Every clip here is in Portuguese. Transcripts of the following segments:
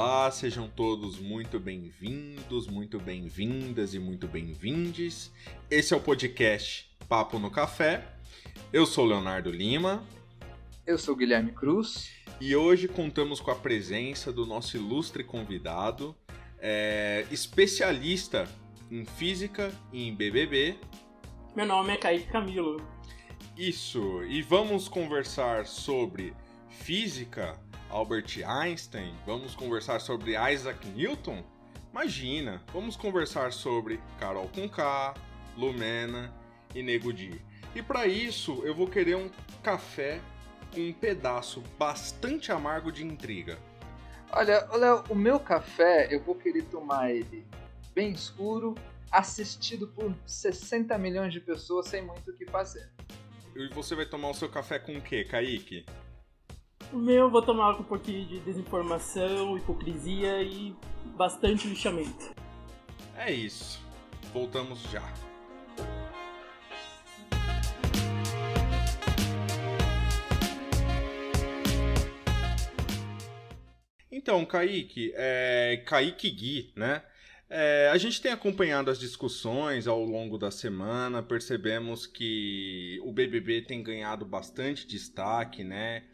Olá, sejam todos muito bem-vindos, muito bem-vindas e muito bem-vindes. Esse é o podcast Papo no Café. Eu sou Leonardo Lima. Eu sou Guilherme Cruz. E hoje contamos com a presença do nosso ilustre convidado, especialista em física e em BBB. Meu nome é Kaique Camilo. Isso, e vamos conversar sobre física, Albert Einstein, vamos conversar sobre Isaac Newton? Imagina, vamos conversar sobre Carol Conká, Lumena e Nego Di. E para isso eu vou querer um café com um pedaço bastante amargo de intriga. Olha, Léo, o meu café eu vou querer tomar ele bem escuro, assistido por 60 milhões de pessoas sem muito o que fazer. E você vai tomar o seu café com o quê, Kaique? O meu eu vou tomar com um pouquinho de desinformação, hipocrisia e bastante lixamento. É isso. Voltamos já. Então, Kaique, Kaique Gui, né? A gente tem acompanhado as discussões ao longo da semana, percebemos que o BBB tem ganhado bastante destaque, né?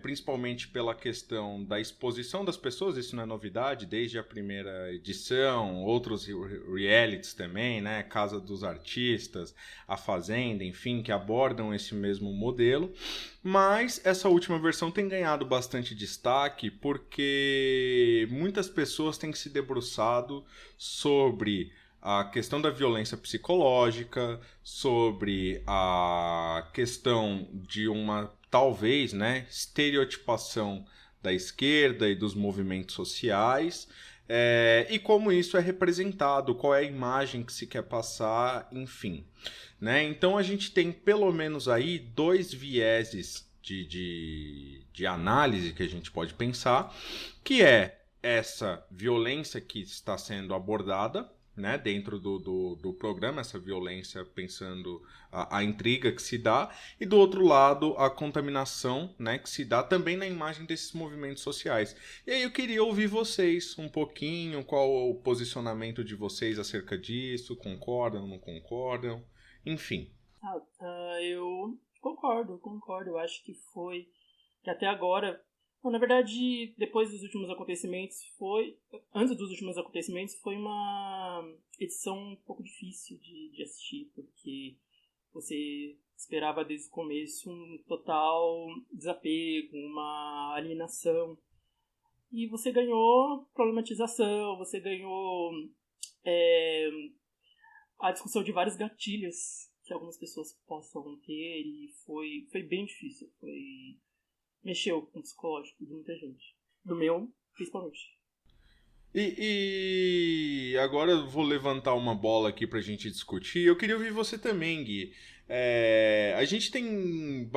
Principalmente pela questão da exposição das pessoas, isso não é novidade, desde a primeira edição, outros realities também, né? Casa dos Artistas, A Fazenda, enfim, que abordam esse mesmo modelo. Mas essa última versão tem ganhado bastante destaque porque muitas pessoas têm se debruçado sobre a questão da violência psicológica, sobre a questão de uma, talvez, né, estereotipação da esquerda e dos movimentos sociais, e como isso é representado, qual é a imagem que se quer passar, enfim. Né? Então a gente tem pelo menos aí dois vieses de análise que a gente pode pensar, que é essa violência que está sendo abordada, né, dentro do programa, essa violência pensando a intriga que se dá, e do outro lado a contaminação, né, que se dá também na imagem desses movimentos sociais. E aí eu queria ouvir vocês um pouquinho, qual o posicionamento de vocês acerca disso, concordam, não concordam, enfim. Eu concordo. Eu acho que até agora... Bom, na verdade, antes dos últimos acontecimentos, foi uma edição um pouco difícil de assistir, porque você esperava desde o começo um total desapego, uma alienação. E você ganhou problematização, você ganhou a discussão de vários gatilhos que algumas pessoas possam ter, e foi bem difícil. Mexeu com o psicológico de muita gente. Do meu, principalmente. E agora eu vou levantar uma bola aqui pra gente discutir. Eu queria ouvir você também, Gui. A gente tem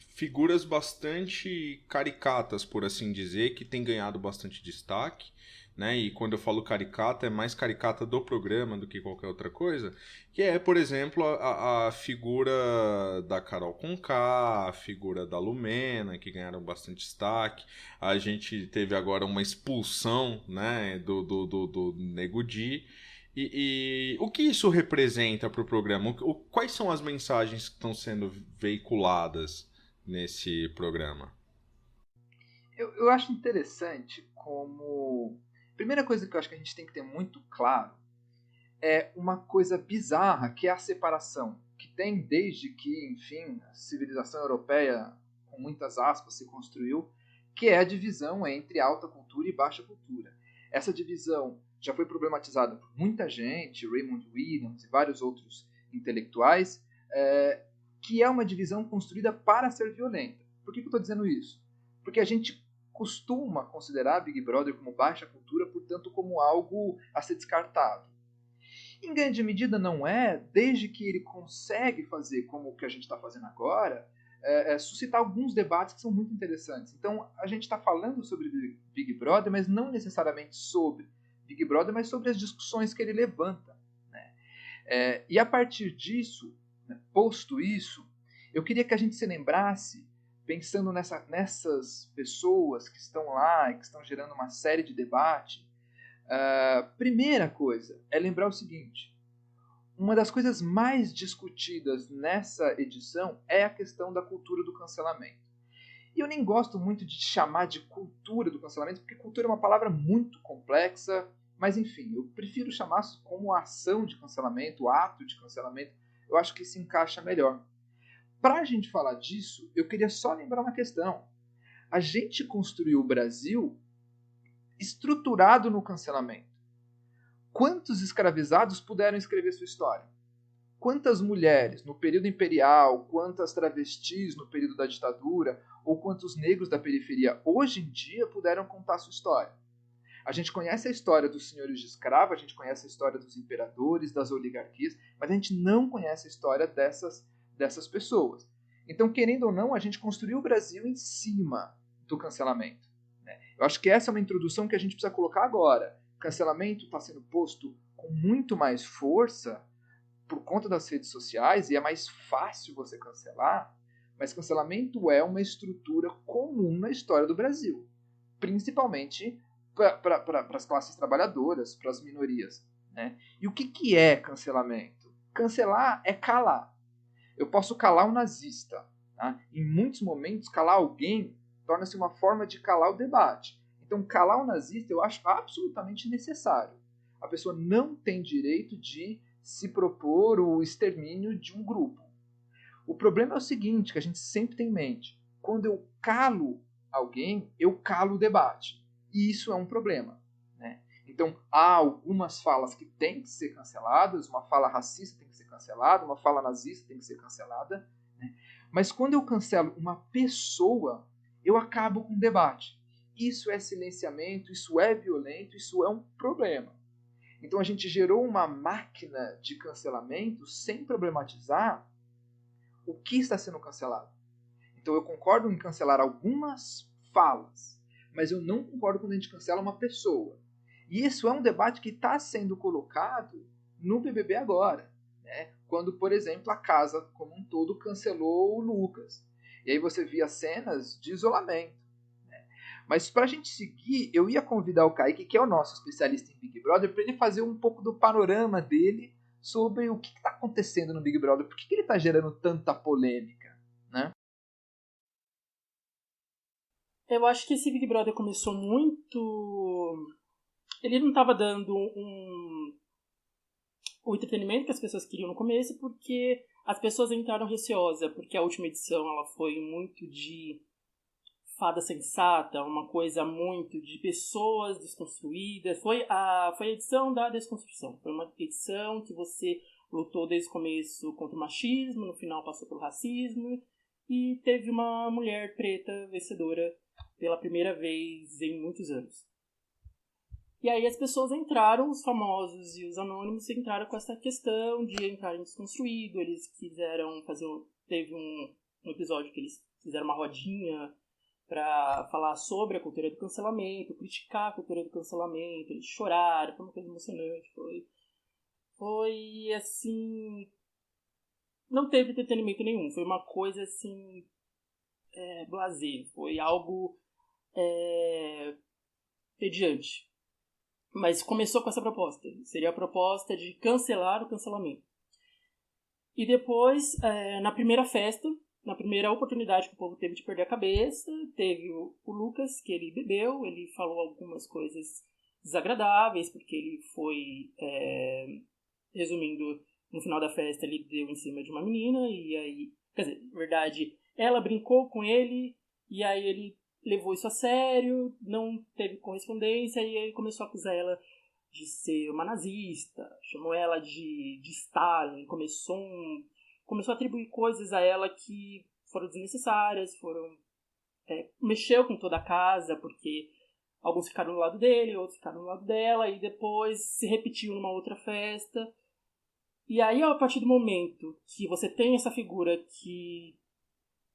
figuras bastante caricatas, por assim dizer, que tem ganhado bastante destaque. Né? E quando eu falo caricata, é mais caricata do programa do que qualquer outra coisa, que é, por exemplo, a figura da Carol Conká, a figura da Lumena, que ganharam bastante destaque. A gente teve agora uma expulsão, né, do Nego Di. E o que isso representa para o programa? Quais são as mensagens que estão sendo veiculadas nesse programa? Eu acho interessante como... Primeira coisa que eu acho que a gente tem que ter muito claro é uma coisa bizarra, que é a separação, que tem desde que, enfim, a civilização europeia, com muitas aspas, se construiu, que é a divisão entre alta cultura e baixa cultura. Essa divisão já foi problematizada por muita gente, Raymond Williams e vários outros intelectuais, que é uma divisão construída para ser violenta. Por que eu estou dizendo isso? Porque a gente costuma considerar Big Brother como baixa cultura, portanto como algo a ser descartado. Em grande medida não é, desde que ele consegue fazer como o que a gente está fazendo agora, suscitar alguns debates que são muito interessantes. Então a gente está falando sobre Big Brother, mas não necessariamente sobre Big Brother, mas sobre as discussões que ele levanta. Né? E a partir disso, né, posto isso, eu queria que a gente se lembrasse pensando nessas pessoas que estão lá e que estão gerando uma série de debate, primeira coisa é lembrar o seguinte: uma das coisas mais discutidas nessa edição é a questão da cultura do cancelamento. E eu nem gosto muito de chamar de cultura do cancelamento, porque cultura é uma palavra muito complexa, mas enfim, eu prefiro chamar como ação de cancelamento, ato de cancelamento. Eu acho que se encaixa melhor. Para a gente falar disso, eu queria só lembrar uma questão. A gente construiu o Brasil estruturado no cancelamento. Quantos escravizados puderam escrever sua história? Quantas mulheres no período imperial, quantas travestis no período da ditadura, ou quantos negros da periferia hoje em dia puderam contar sua história? A gente conhece a história dos senhores de escravo, a gente conhece a história dos imperadores, das oligarquias, mas a gente não conhece a história dessas pessoas. Então, querendo ou não, a gente construiu o Brasil em cima do cancelamento. Eu acho que essa é uma introdução que a gente precisa colocar agora. O cancelamento está sendo posto com muito mais força por conta das redes sociais, e é mais fácil você cancelar, mas cancelamento é uma estrutura comum na história do Brasil, principalmente para as classes trabalhadoras, para as minorias. Né? E o que é cancelamento? Cancelar é calar. Eu posso calar um nazista. Tá? Em muitos momentos, calar alguém torna-se uma forma de calar o debate. Então, calar o nazista eu acho absolutamente necessário. A pessoa não tem direito de se propor o extermínio de um grupo. O problema é o seguinte, que a gente sempre tem em mente. Quando eu calo alguém, eu calo o debate. E isso é um problema. Né? Então, há algumas falas que têm que ser canceladas, uma fala racista tem que ser cancelada, uma fala nazista tem que ser cancelada. Né? Mas quando eu cancelo uma pessoa, eu acabo com o debate. Isso é silenciamento, isso é violento, isso é um problema. Então a gente gerou uma máquina de cancelamento sem problematizar o que está sendo cancelado. Então eu concordo em cancelar algumas falas, mas eu não concordo quando a gente cancela uma pessoa. E isso é um debate que está sendo colocado no BBB agora. Né? Quando, por exemplo, a casa como um todo cancelou o Lucas. E aí você via cenas de isolamento. Mas para a gente seguir, eu ia convidar o Kaique, que é o nosso especialista em Big Brother, para ele fazer um pouco do panorama dele sobre o que está acontecendo no Big Brother, por que ele está gerando tanta polêmica, né? Eu acho que esse Big Brother começou muito... Ele não estava dando o entretenimento que as pessoas queriam no começo, porque as pessoas entraram receosas, porque a última edição ela foi muito de fada sensata, uma coisa muito de pessoas desconstruídas. Foi a edição da desconstrução. Foi uma edição que você lutou desde o começo contra o machismo, no final passou pelo racismo, e teve uma mulher preta vencedora pela primeira vez em muitos anos. E aí as pessoas entraram, os famosos e os anônimos entraram com essa questão de entrarem desconstruído. Eles quiseram fazer... Teve um episódio que eles fizeram uma rodinha para falar sobre a cultura do cancelamento, criticar a cultura do cancelamento, eles choraram, foi uma coisa emocionante, foi assim, não teve entretenimento nenhum, foi uma coisa assim, blasé, foi algo tediante, mas começou com essa proposta, seria a proposta de cancelar o cancelamento, e depois, na primeira festa, na primeira oportunidade que o povo teve de perder a cabeça, teve o Lucas, que ele bebeu, ele falou algumas coisas desagradáveis, porque ele foi, resumindo, no final da festa ele deu em cima de uma menina, e aí, quer dizer, na verdade, ela brincou com ele, e aí ele levou isso a sério, não teve correspondência, e aí começou a acusar ela de ser uma nazista, chamou ela de Stalin, começou a atribuir coisas a ela que foram desnecessárias, mexeu com toda a casa, porque alguns ficaram do lado dele, outros ficaram do lado dela, e depois se repetiu numa outra festa. E aí, a partir do momento que você tem essa figura que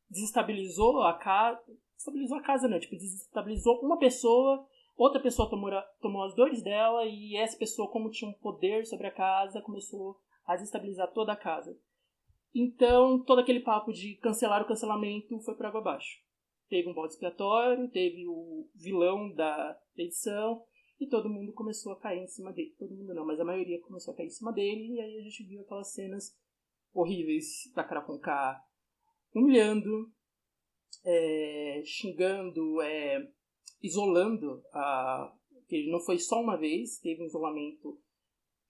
desestabilizou a casa, não, tipo, desestabilizou uma pessoa, outra pessoa tomou as dores dela, e essa pessoa, como tinha um poder sobre a casa, começou a desestabilizar toda a casa. Então, todo aquele papo de cancelar o cancelamento foi por água abaixo. Teve um bode expiatório, teve o vilão da edição, e todo mundo começou a cair em cima dele. Todo mundo não, mas a maioria começou a cair em cima dele, e aí a gente viu aquelas cenas horríveis da Carol Conká humilhando, xingando, isolando. Que não foi só uma vez, teve um isolamento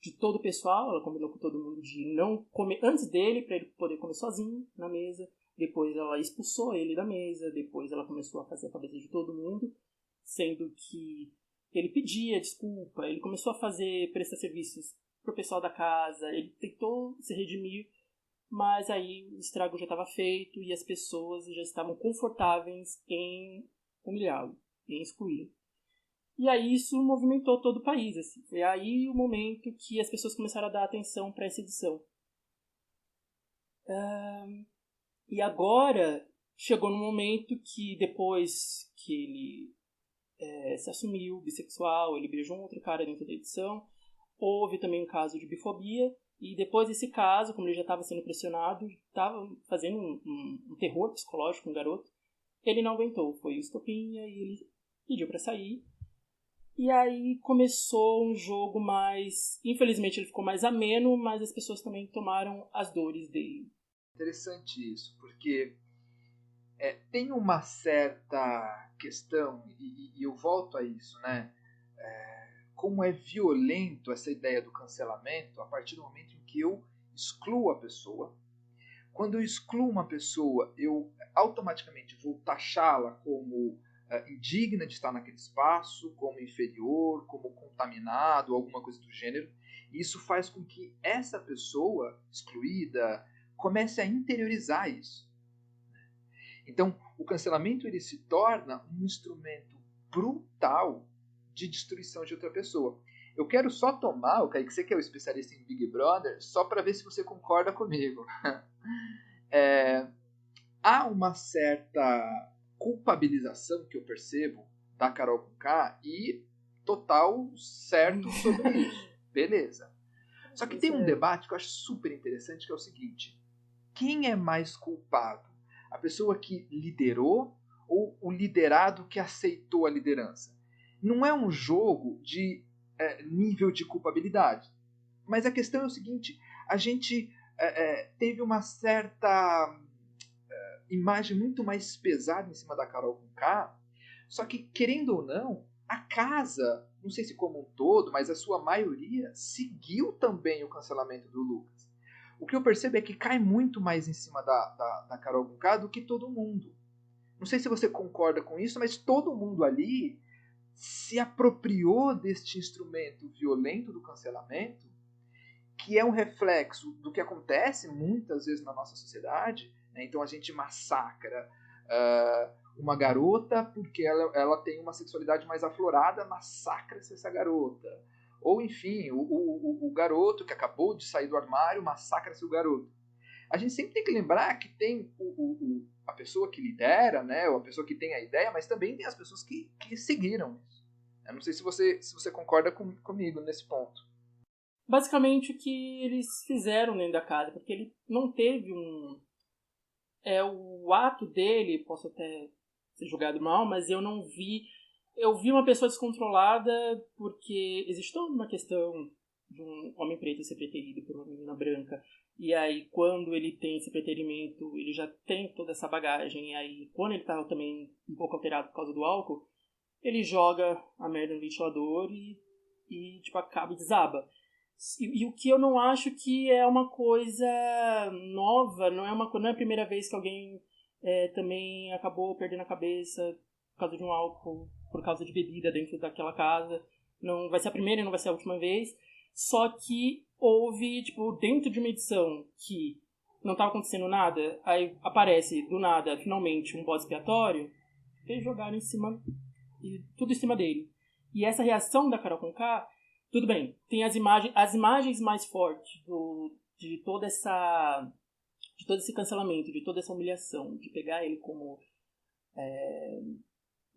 de todo o pessoal. Ela combinou com todo mundo de não comer antes dele, para ele poder comer sozinho na mesa. Depois ela expulsou ele da mesa, depois ela começou a fazer a cabeça de todo mundo, sendo que ele pedia desculpa, ele começou a prestar serviços pro pessoal da casa, ele tentou se redimir, mas aí o estrago já estava feito e as pessoas já estavam confortáveis em humilhá-lo, em excluí-lo. E aí isso movimentou todo o país, assim. Foi aí o momento que as pessoas começaram a dar atenção para essa edição. E agora chegou no momento que, depois que ele se assumiu bissexual, ele beijou um outro cara dentro da edição, houve também um caso de bifobia, e depois desse caso, como ele já estava sendo pressionado, estava fazendo um terror psicológico com o garoto, ele não aguentou, foi o estopim, e ele pediu para sair. E aí começou um jogo mais... Infelizmente ele ficou mais ameno, mas as pessoas também tomaram as dores dele. Interessante isso, porque tem uma certa questão, e eu volto a isso, né? Como é violento essa ideia do cancelamento a partir do momento em que eu excluo a pessoa. Quando eu excluo uma pessoa, eu automaticamente vou taxá-la como indigna de estar naquele espaço, como inferior, como contaminado, alguma coisa do gênero. E isso faz com que essa pessoa excluída comece a interiorizar isso. Então, o cancelamento ele se torna um instrumento brutal de destruição de outra pessoa. Eu quero só tomar, o Kaique, você que é o especialista em Big Brother, só para ver se você concorda comigo. Há uma certa culpabilização que eu percebo da Carol Conká e total certo sobre isso. Beleza. Só que tem um debate que eu acho super interessante, que é o seguinte: quem é mais culpado? A pessoa que liderou ou o liderado que aceitou a liderança? Não é um jogo de nível de culpabilidade. Mas a questão é o seguinte: a gente teve uma certa imagem muito mais pesada em cima da Carol Conká, só que, querendo ou não, a casa, não sei se como um todo, mas a sua maioria, seguiu também o cancelamento do Lucas. O que eu percebo é que cai muito mais em cima da Carol Conká do que todo mundo. Não sei se você concorda com isso, mas todo mundo ali se apropriou deste instrumento violento do cancelamento, que é um reflexo do que acontece muitas vezes na nossa sociedade, né? Então a gente massacra uma garota porque ela tem uma sexualidade mais aflorada, massacra-se essa garota. Ou, enfim, o garoto que acabou de sair do armário, massacra-se o garoto. A gente sempre tem que lembrar que tem a pessoa que lidera, né, ou a pessoa que tem a ideia, mas também tem as pessoas que seguiram isso. Eu não sei se você concorda comigo nesse ponto. Basicamente o que eles fizeram dentro da casa, porque ele não teve o ato dele, posso até ser julgado mal, mas eu não vi... Eu vi uma pessoa descontrolada porque existe toda uma questão de um homem preto ser preterido por uma menina branca. E aí, quando ele tem esse preterimento, ele já tem toda essa bagagem. E aí, quando ele tá também um pouco alterado por causa do álcool, ele joga a merda no ventilador e tipo, acaba e desaba. E o que eu não acho que é uma coisa nova, não é a primeira vez que alguém também acabou perdendo a cabeça por causa de um álcool, por causa de bebida dentro daquela casa. Não vai ser a primeira e não vai ser a última vez. Só que houve, tipo, dentro de uma edição que não estava acontecendo nada, aí aparece, do nada, finalmente, um bode expiatório, eles jogaram em cima, tudo em cima dele. E essa reação da Carol Conká, tudo bem, tem as imagens mais fortes de todo esse cancelamento, de toda essa humilhação, de pegar ele como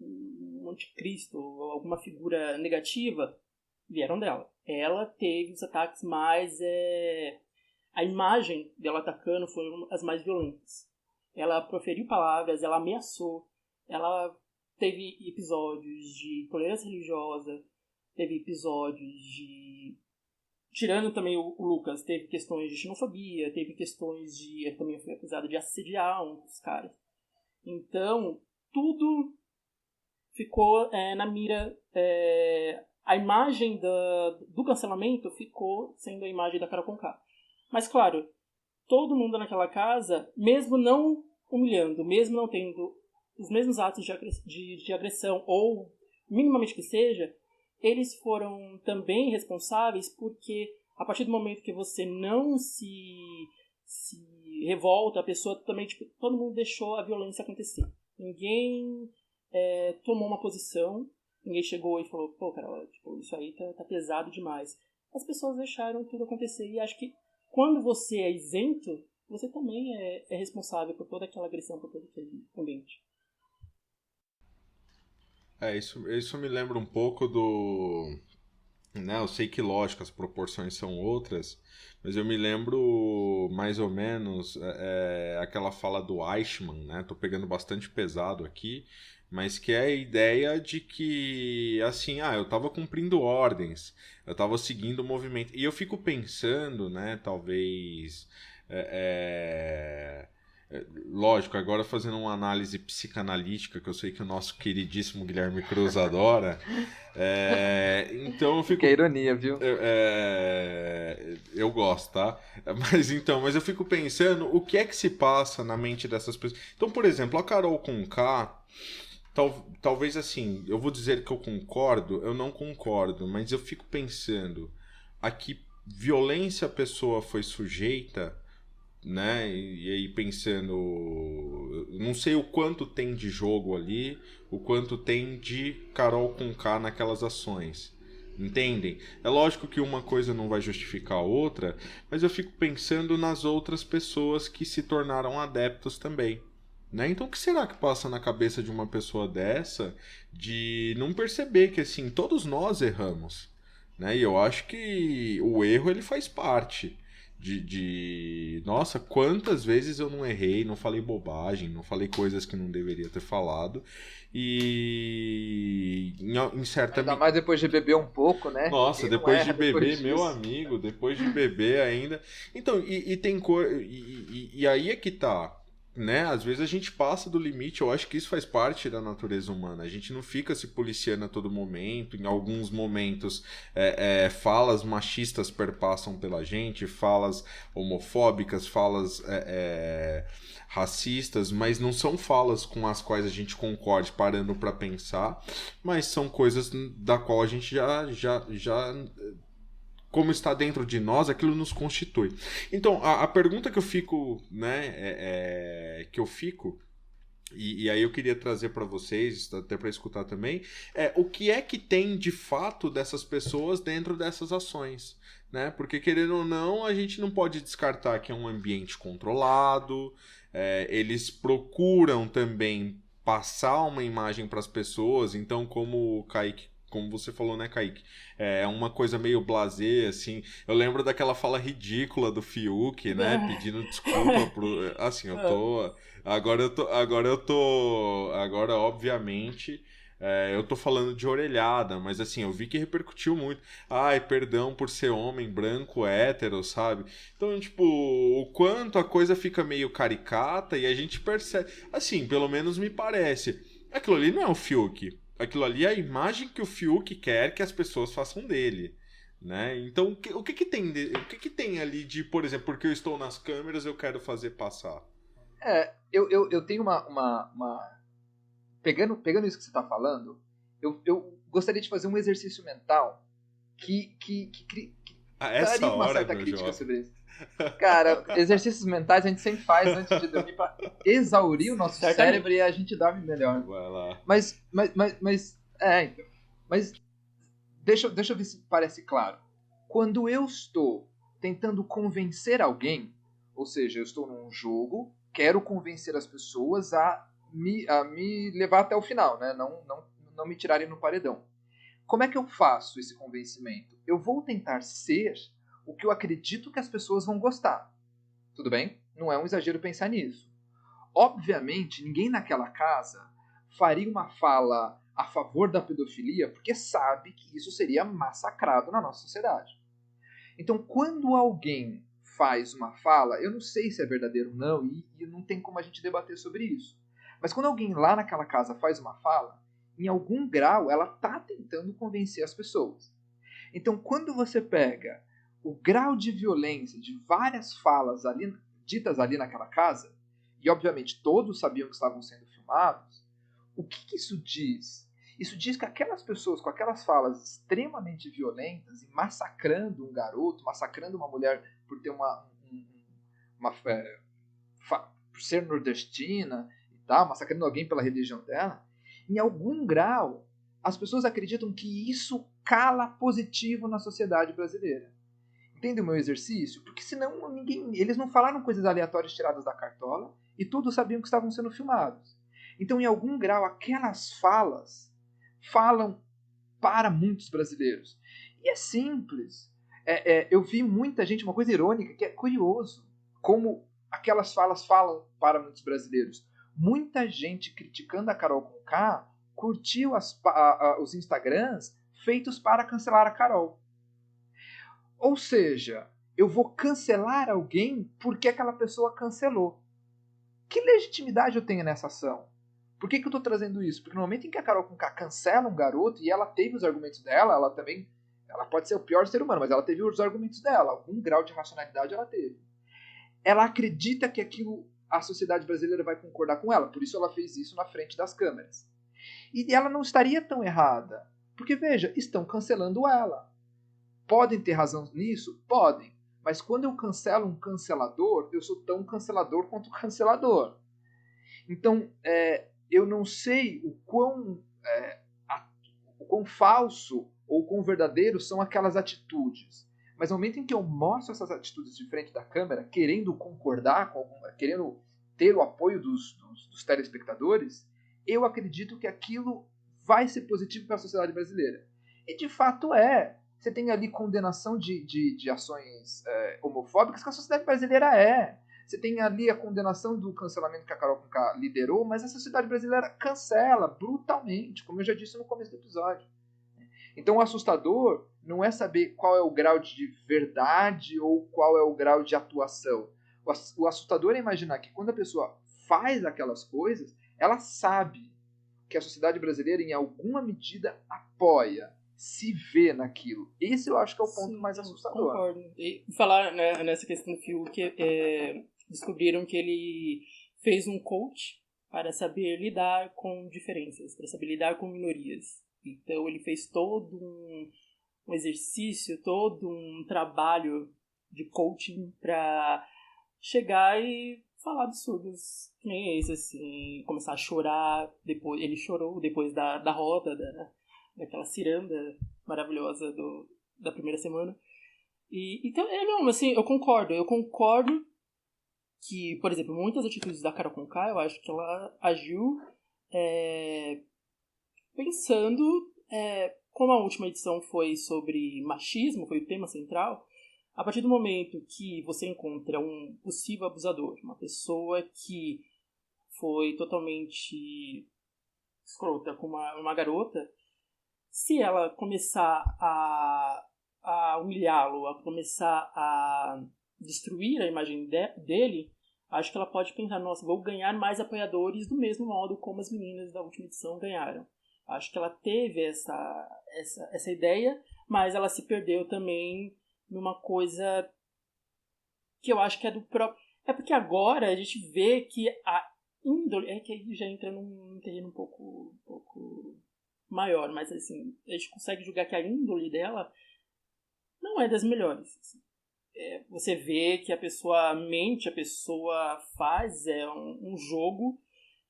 um anticristo ou alguma figura negativa, vieram dela. Ela teve os ataques mais a imagem dela atacando foram as mais violentas. Ela proferiu palavras, ela ameaçou, ela teve episódios de intolerância religiosa, teve episódios de... Tirando também o Lucas, teve questões de xenofobia, teve questões de... Ele também foi acusado de assediar um dos caras. Então, tudo ficou na mira... a imagem do cancelamento ficou sendo a imagem da Carol Conká. Mas, claro, todo mundo naquela casa, mesmo não humilhando, mesmo não tendo os mesmos atos de agressão, ou minimamente que seja, eles foram também responsáveis porque, a partir do momento que você não se revolta, a pessoa também, tipo, todo mundo deixou a violência acontecer. Ninguém tomou uma posição, ninguém chegou e falou, pô, cara, tipo, isso aí tá pesado demais. As pessoas deixaram tudo acontecer, e acho que quando você é isento, você também é responsável por toda aquela agressão, por todo aquele ambiente. Isso me lembra um pouco do... Né, eu sei que, lógico, as proporções são outras, mas eu me lembro mais ou menos aquela fala do Eichmann, né? Tô pegando bastante pesado aqui, mas que é a ideia de que, assim, eu tava cumprindo ordens, eu tava seguindo o movimento. E eu fico pensando, né, talvez... lógico, agora fazendo uma análise psicanalítica, que eu sei que o nosso queridíssimo Guilherme Cruz adora. Então eu fico... Que é ironia, viu? Eu gosto, tá? Mas eu fico pensando o que é que se passa na mente dessas pessoas. Então, por exemplo, a Carol Conká, talvez assim, eu vou dizer que eu concordo, eu não concordo, mas eu fico pensando a que violência a pessoa foi sujeita, né? E aí pensando, não sei o quanto tem de jogo ali, o quanto tem de Carol Conká naquelas ações, entendem? É lógico que uma coisa não vai justificar a outra, mas eu fico pensando nas outras pessoas que se tornaram adeptos também, né? Então o que será que passa na cabeça de uma pessoa dessa de não perceber que, assim, todos nós erramos, né? E eu acho que o erro, ele faz parte nossa, quantas vezes eu não errei, não falei bobagem, não falei coisas que não deveria ter falado, e em certa... Ainda mais depois de beber um pouco, né? Nossa, Quem não depois de erra beber, depois meu disso? amigo, depois de beber ainda. Então, e tem coisa. E aí é que tá, né? Às vezes a gente passa do limite, eu acho que isso faz parte da natureza humana. A gente não fica se policiando a todo momento. Em alguns momentos, falas machistas perpassam pela gente, falas homofóbicas, falas racistas, mas não são falas com as quais a gente concorde parando para pensar, mas são coisas da qual a gente já como está dentro de nós, aquilo nos constitui. Então, a pergunta que eu fico, né, e aí eu queria trazer para vocês, até para escutar também, o que é que tem de fato dessas pessoas dentro dessas ações, né? Porque, querendo ou não, a gente não pode descartar que é um ambiente controlado, eles procuram também passar uma imagem para as pessoas, então, como o Kaique, como você falou, né, Kaique? É uma coisa meio blasé, assim. Eu lembro daquela fala ridícula do Fiuk, né? Pedindo desculpa pro... Assim, eu tô... Agora, obviamente, eu tô falando de orelhada, mas assim, eu vi que repercutiu muito. Ai, perdão por ser homem, branco, hétero, sabe? Então, tipo, o quanto a coisa fica meio caricata e a gente percebe... Assim, pelo menos me parece. Aquilo ali não é o Fiuk. Aquilo ali é a imagem que o Fiuk quer que as pessoas façam dele, né? Então, o que que tem ali de, por exemplo, porque eu estou nas câmeras, eu quero fazer passar? Eu tenho Pegando isso que você está falando, eu gostaria de fazer um exercício mental que A essa traria uma hora, certa meu crítica jovem. sobre isso. Cara, exercícios mentais a gente sempre faz antes de dormir para exaurir o nosso cérebro e a gente dorme melhor. Vai lá. Mas deixa eu ver se parece claro. Quando eu estou tentando convencer alguém, ou seja, eu estou num jogo, quero convencer as pessoas a me levar até o final, né? Não me tirarem no paredão. Como é que eu faço esse convencimento? Eu vou tentar ser o que eu acredito que as pessoas vão gostar. Tudo bem? Não é um exagero pensar nisso. Obviamente, ninguém naquela casa faria uma fala a favor da pedofilia porque sabe que isso seria massacrado na nossa sociedade. Então, quando alguém faz uma fala, eu não sei se é verdadeiro ou não, e não tem como a gente debater sobre isso. Mas quando alguém lá naquela casa faz uma fala, em algum grau ela está tentando convencer as pessoas. Então, quando você pega o grau de violência de várias falas ali, ditas ali naquela casa, e obviamente todos sabiam que estavam sendo filmados, o que isso diz? Isso diz que aquelas pessoas com aquelas falas extremamente violentas e massacrando um garoto, massacrando uma mulher por ter por ser nordestina e tal, massacrando alguém pela religião dela, em algum grau as pessoas acreditam que isso cala positivo na sociedade brasileira. Entende o meu exercício? Porque senão eles não falaram coisas aleatórias tiradas da cartola e todos sabiam que estavam sendo filmados. Então, em algum grau, aquelas falas falam para muitos brasileiros. E é simples. Eu vi muita gente, uma coisa irônica, que é curioso, como aquelas falas falam para muitos brasileiros. Muita gente criticando a Carol Conká curtiu os Instagrams feitos para cancelar a Carol. Ou seja, eu vou cancelar alguém porque aquela pessoa cancelou. Que legitimidade eu tenho nessa ação? Por que eu estou trazendo isso? Porque no momento em que a Carol Conká cancela um garoto, e ela teve os argumentos dela, ela pode ser o pior ser humano, mas ela teve os argumentos dela, algum grau de racionalidade ela teve. Ela acredita que aquilo a sociedade brasileira vai concordar com ela, por isso ela fez isso na frente das câmeras. E ela não estaria tão errada, porque veja, estão cancelando ela. Podem ter razão nisso? Podem. Mas quando eu cancelo um cancelador, eu sou tão cancelador quanto o cancelador. Então, eu não sei o quão falso ou quão verdadeiro são aquelas atitudes. Mas no momento em que eu mostro essas atitudes de frente da câmera, querendo concordar com alguma, querendo ter o apoio dos telespectadores, eu acredito que aquilo vai ser positivo para a sociedade brasileira. E de fato é. Você tem ali condenação de ações homofóbicas que a sociedade brasileira é. Você tem ali a condenação do cancelamento que a Carol Conká liderou, mas a sociedade brasileira cancela brutalmente, como eu já disse no começo do episódio. Então o assustador não é saber qual é o grau de verdade ou qual é o grau de atuação. O assustador é imaginar que quando a pessoa faz aquelas coisas, ela sabe que a sociedade brasileira, em alguma medida, apoia, se vê naquilo. Esse eu acho que é o ponto mais assustador. Concordo. E falar, né, nessa questão do Fiuk, descobriram que ele fez um coach para saber lidar com diferenças, para saber lidar com minorias. Então ele fez todo um exercício, todo um trabalho de coaching para chegar e falar absurdos que nem esse, assim, começar a chorar. Depois, ele chorou depois da roda, daquela ciranda maravilhosa da primeira semana. Então, não, assim, eu concordo que, por exemplo, muitas atitudes da Carol Conká, eu acho que ela agiu pensando, como a última edição foi sobre machismo, foi o tema central, a partir do momento que você encontra um possível abusador, uma pessoa que foi totalmente escrota com uma garota, se ela começar a humilhá-lo, a começar a destruir a imagem dele, acho que ela pode pensar, nossa, vou ganhar mais apoiadores do mesmo modo como as meninas da última edição ganharam. Acho que ela teve essa ideia, mas ela se perdeu também numa coisa que eu acho que é do próprio... É porque agora a gente vê que a índole... É que aí já entra num terreno um pouco maior, mas assim, a gente consegue julgar que a índole dela não é das melhores. Assim. Você vê que a pessoa mente, a pessoa faz um jogo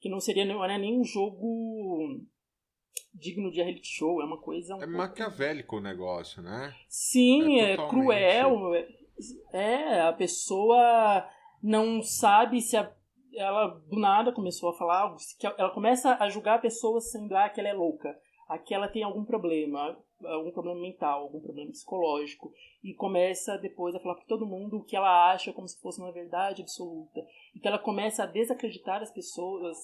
que não é nem um jogo digno de reality show, é uma coisa... maquiavélico o negócio, né? Sim, é totalmente... cruel. A pessoa não sabe se ela do nada começou a falar algo, ela começa a julgar a pessoa sendo que ela é louca, que ela tem algum problema. algum problema mental, algum problema psicológico, e começa depois a falar para todo mundo o que ela acha como se fosse uma verdade absoluta, e que ela começa a desacreditar as pessoas,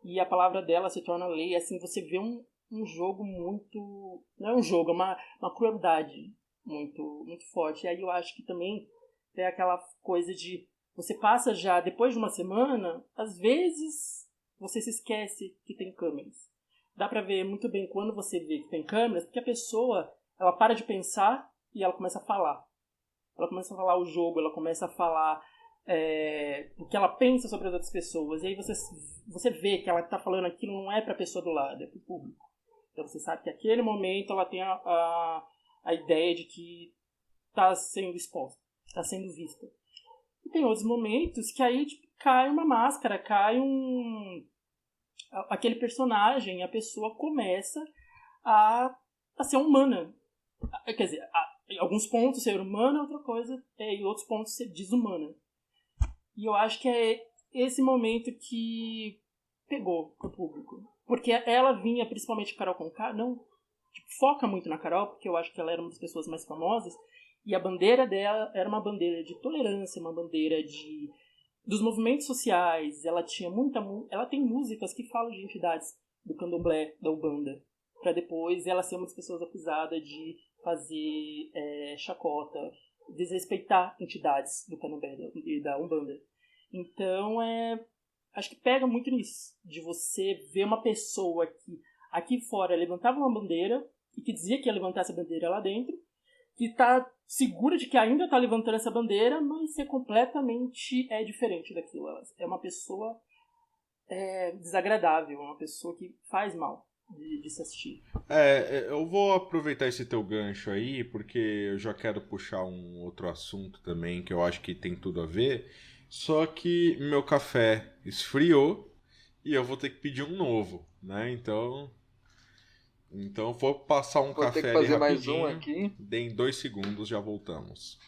e a palavra dela se torna lei. Assim, você vê um jogo muito... Não é um jogo, é uma crueldade muito, muito forte. E aí eu acho que também tem aquela coisa de... Você passa já, depois de uma semana, às vezes você se esquece que tem câmeras. Dá pra ver muito bem quando você vê que tem câmeras, porque a pessoa, ela para de pensar e ela começa a falar. Ela começa a falar o jogo, ela começa a falar o que ela pensa sobre as outras pessoas. E aí você vê que ela está falando aquilo não é para a pessoa do lado, é para o público. Então você sabe que naquele momento ela tem a ideia de que está sendo exposta, está sendo vista. E tem outros momentos que aí tipo, cai uma máscara, cai aquele personagem, a pessoa começa a ser humana. Quer dizer, em alguns pontos ser humana, outra coisa, em outros pontos ser desumana. E eu acho que é esse momento que pegou pro público. Porque ela vinha, principalmente a Carol Conká, não foca muito na Carol, porque eu acho que ela era uma das pessoas mais famosas, e a bandeira dela era uma bandeira de tolerância, uma bandeira dos movimentos sociais. Ela tem músicas que falam de entidades do candomblé, da Umbanda, para depois ela ser uma das pessoas acusada de fazer chacota, desrespeitar entidades do candomblé e da Umbanda. Então, acho que pega muito nisso, de você ver uma pessoa que aqui fora levantava uma bandeira e que dizia que ia levantar essa bandeira lá dentro, que está segura de que ainda está levantando essa bandeira, mas ser completamente diferente daquilo. Ela é uma pessoa desagradável, uma pessoa que faz mal de se assistir. Eu vou aproveitar esse teu gancho aí, porque eu já quero puxar um outro assunto também, que eu acho que tem tudo a ver, só que meu café esfriou e eu vou ter que pedir um novo, né? Então vou passar um café ter que fazer ali mais rapidinho, um aqui. em 2 segundos já voltamos.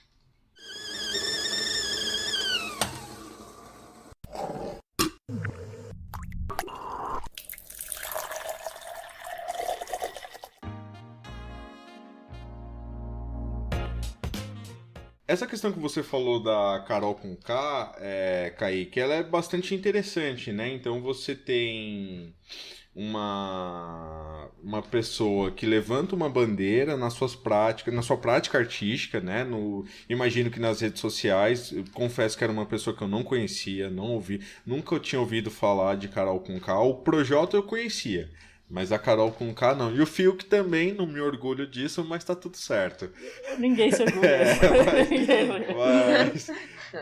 Essa questão que você falou da Carol Conká, Kaique, ela é bastante interessante, né? Então você tem uma pessoa que levanta uma bandeira na sua prática artística, né? Imagino que nas redes sociais, eu confesso que era uma pessoa que eu não conhecia, não ouvi, nunca tinha ouvido falar de Carol Conká. O Projota eu conhecia, mas a Carol Conká não. E o Fiuk também, não me orgulho disso, mas tá tudo certo. Ninguém se orgulha.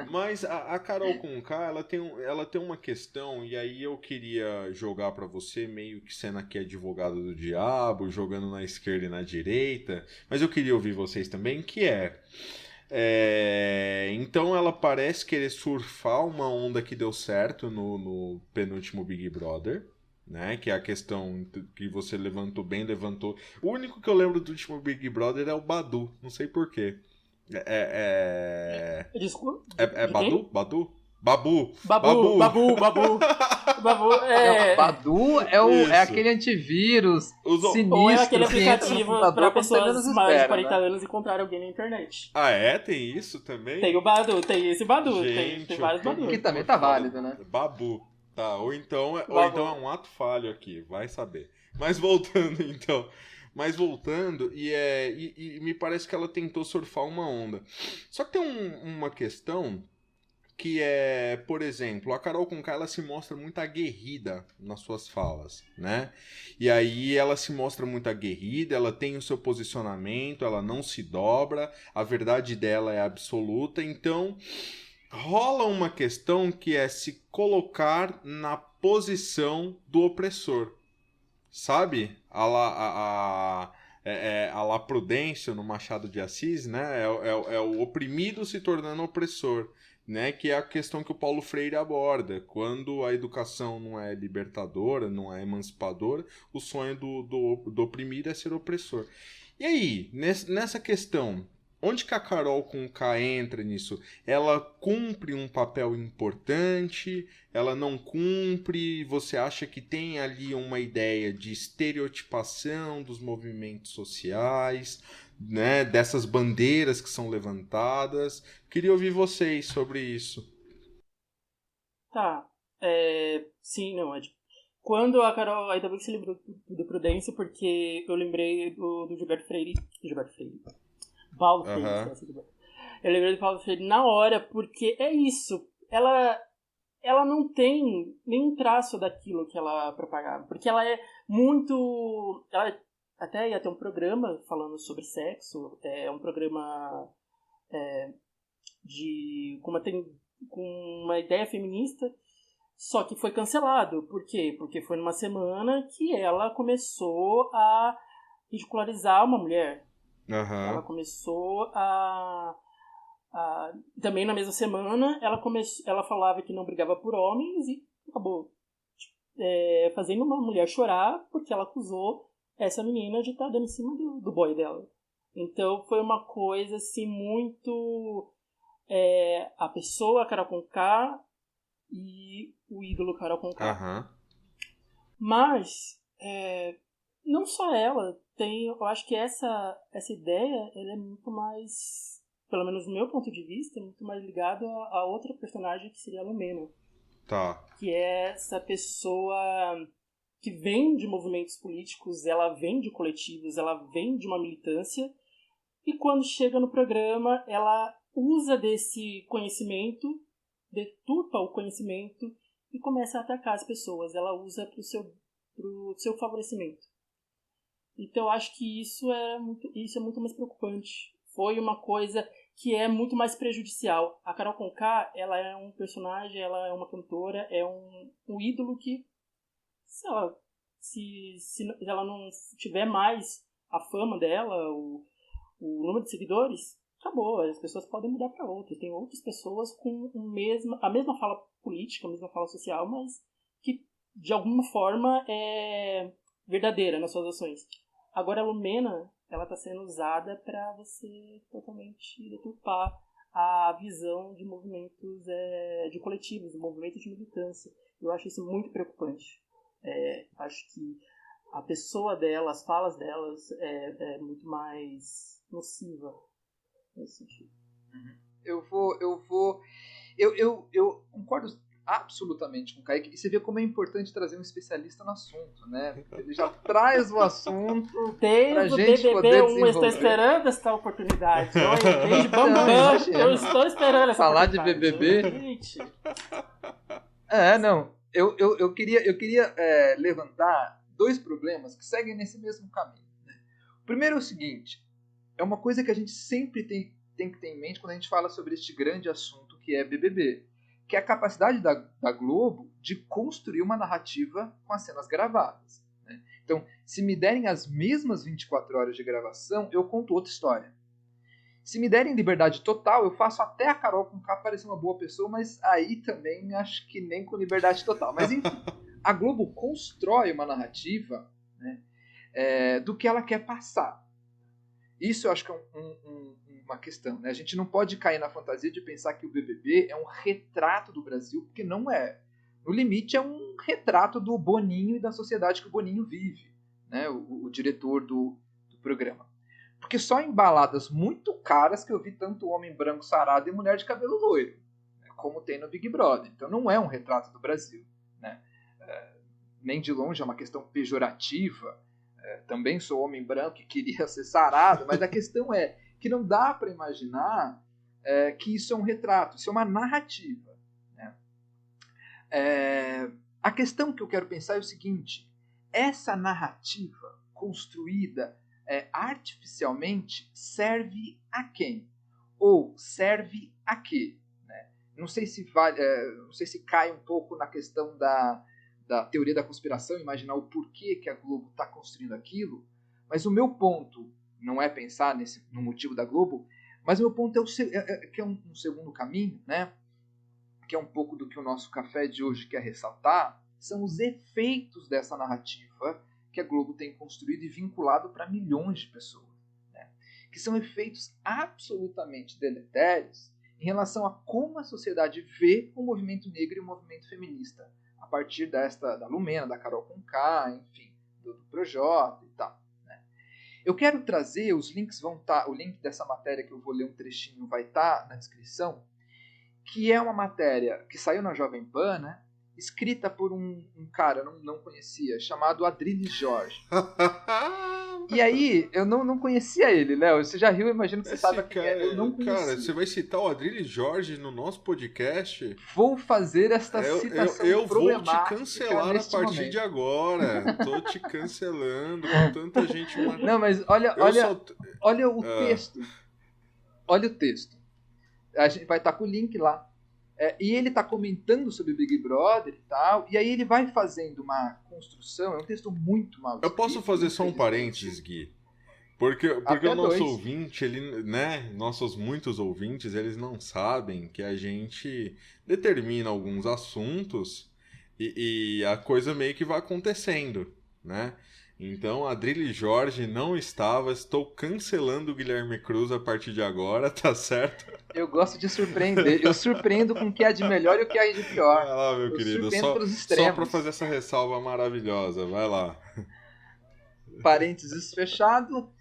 Mas a Carol Conká, ela tem uma questão, e aí eu queria jogar pra você, meio que sendo aqui advogado do diabo, jogando na esquerda e na direita, mas eu queria ouvir vocês também, que então ela parece querer surfar uma onda que deu certo no penúltimo Big Brother, né? Que é a questão que você levantou. O único que eu lembro do último Big Brother é o Badu, não sei porquê. Desculpa? Badu? Badu? Babu. Babu. Não, Badu é aquele antivírus sinistro. Ou é aquele aplicativo para pessoas mais de 40 né? anos encontrar alguém na internet. Ah, é? Tem isso também? Tem o Badu, tem esse Badu. Gente, tem vários Badu. Que também tá válido, né? Babu. Tá, ou então é um ato falho aqui, vai saber. Mas voltando, então. E me parece que ela tentou surfar uma onda. Só que tem uma questão que por exemplo, a Carol Conká, ela se mostra muito aguerrida nas suas falas, né? E aí ela se mostra muito aguerrida, ela tem o seu posicionamento, ela não se dobra, a verdade dela é absoluta, então rola uma questão que é se colocar na posição do opressor, sabe? A lá Prudêncio no Machado de Assis, né? É o oprimido se tornando opressor, né? Que é a questão que o Paulo Freire aborda. Quando a educação não é libertadora, não é emancipadora, o sonho do oprimido é ser opressor. E aí, nessa questão, Onde que a Carol com K entra nisso? Ela cumpre um papel importante? Ela não cumpre? Você acha que tem ali uma ideia de estereotipação dos movimentos sociais, né? Dessas bandeiras que são levantadas? Queria ouvir vocês sobre isso. Tá. Sim, não, Ed. Quando a Carol. Ainda bem que você lembrou do Prudêncio, porque eu lembrei do Gilberto Freire. Gilberto Freire. Paulo Freire, Aham. eu lembrei do Paulo Freire na hora, porque é isso. Ela não tem nenhum traço daquilo que ela propagava. Porque ela é muito. Ela até ia ter um programa falando sobre sexo. É um programa com uma ideia feminista. Só que foi cancelado. Por quê? Porque foi numa semana que ela começou a ridicularizar uma mulher. Ela Aham. começou também na mesma semana, ela falava que não brigava por homens e acabou fazendo uma mulher chorar porque ela acusou essa menina de estar dando em cima do boy dela. Então foi uma coisa assim muito... a pessoa Carol Conká e o ídolo Carol Conká. Aham. Mas não só ela, eu acho que essa ideia ela é muito mais, pelo menos do meu ponto de vista, muito mais ligada a outra personagem que seria a Lumena, Tá. que é essa pessoa que vem de movimentos políticos, ela vem de coletivos, ela vem de uma militância, e quando chega no programa, ela usa desse conhecimento, deturpa o conhecimento e começa a atacar as pessoas. Ela usa pro seu favorecimento. Então eu acho que isso é muito mais preocupante. Foi uma coisa que é muito mais prejudicial. A Carol Conká, ela é um personagem, ela é uma cantora, é um ídolo que, se ela não tiver mais a fama dela, o número de seguidores, acabou. As pessoas podem mudar para outras. Tem outras pessoas com a mesma fala política, a mesma fala social, mas que de alguma forma é verdadeira nas suas ações. Agora a Lumena, ela está sendo usada para você totalmente deturpar a visão de movimentos de coletivos, de movimento de militância. Eu acho isso muito preocupante. Acho que a pessoa dela, as falas delas é muito mais nociva nesse sentido. Eu concordo absolutamente com o Kaique. E você vê como é importante trazer um especialista no assunto, né? Ele já traz o assunto pra Desde o gente poder BBB1 eu estou desenvolver. esperando essa oportunidade. Desde Não, Bambam, imagina. eu estou esperando essa Falar de oportunidade. BBB. Gente, Não. Eu queria levantar dois problemas que seguem nesse mesmo caminho. O primeiro é o seguinte: é uma coisa que a gente sempre tem que ter em mente quando a gente fala sobre este grande assunto que é BBB, que é a capacidade da Globo de construir uma narrativa com as cenas gravadas. Né? Então, se me derem as mesmas 24 horas de gravação, eu conto outra história. Se me derem liberdade total, eu faço até a Carol Conká parecer uma boa pessoa, mas aí também acho que nem com liberdade total. Mas enfim, a Globo constrói uma narrativa, né, do que ela quer passar. Isso eu acho que é uma questão. Né? A gente não pode cair na fantasia de pensar que o BBB é um retrato do Brasil, porque não é. No limite, é um retrato do Boninho e da sociedade que o Boninho vive, né? o diretor do programa. Porque só em baladas muito caras que eu vi tanto homem branco sarado e mulher de cabelo loiro, né? Como tem no Big Brother. Então não é um retrato do Brasil. Né? Nem de longe é uma questão pejorativa. Também sou homem branco e queria ser sarado, mas a questão é que não dá para imaginar que isso é um retrato, isso é uma narrativa. Né? A questão que eu quero pensar é o seguinte: essa narrativa construída artificialmente serve a quem? Ou serve a quê? Né? Não sei se cai um pouco na questão da teoria da conspiração, imaginar o porquê que a Globo está construindo aquilo, mas o meu ponto não é pensar no motivo da Globo, mas o meu ponto que é um segundo caminho, né? Que é um pouco do que o nosso café de hoje quer ressaltar, são os efeitos dessa narrativa que a Globo tem construído e vinculado para milhões de pessoas. Né? Quer que são efeitos absolutamente deletérios em relação a como a sociedade vê o movimento negro e o movimento feminista, a partir da Lumena, da Carol Conká, enfim, do Projota e tal. Né? Eu quero trazer, os links vão estar, o link dessa matéria que eu vou ler um trechinho vai estar na descrição, que é uma matéria que saiu na Jovem Pan, né? Escrita por um cara, não conhecia, chamado Adrilles Jorge. E aí, eu não conhecia ele, Léo. Você já riu, eu imagino que você sabe quem é. Eu não conhecia. Cara, você vai citar o Adrilles Jorge no nosso podcast? Vou fazer esta citação eu problemática. Eu vou te cancelar a partir de agora. Tô te cancelando com tanta gente... Não, mas olha o texto. Olha o texto. A gente vai estar com o link lá. E ele está comentando sobre Big Brother e tal, e aí ele vai fazendo uma construção, é um texto muito mal escrito. Eu posso fazer só um parênteses, Gui? Porque o nosso ouvinte, ele, né, nossos muitos ouvintes, eles não sabem que a gente determina alguns assuntos e a coisa meio que vai acontecendo, né? Então, Adrilles Jorge não estava, estou cancelando o Guilherme Cruz a partir de agora, tá certo? Eu gosto de surpreender, eu surpreendo com o que há de melhor e o que há de pior. Vai lá, meu querido, só para fazer essa ressalva maravilhosa, vai lá. Parênteses fechado.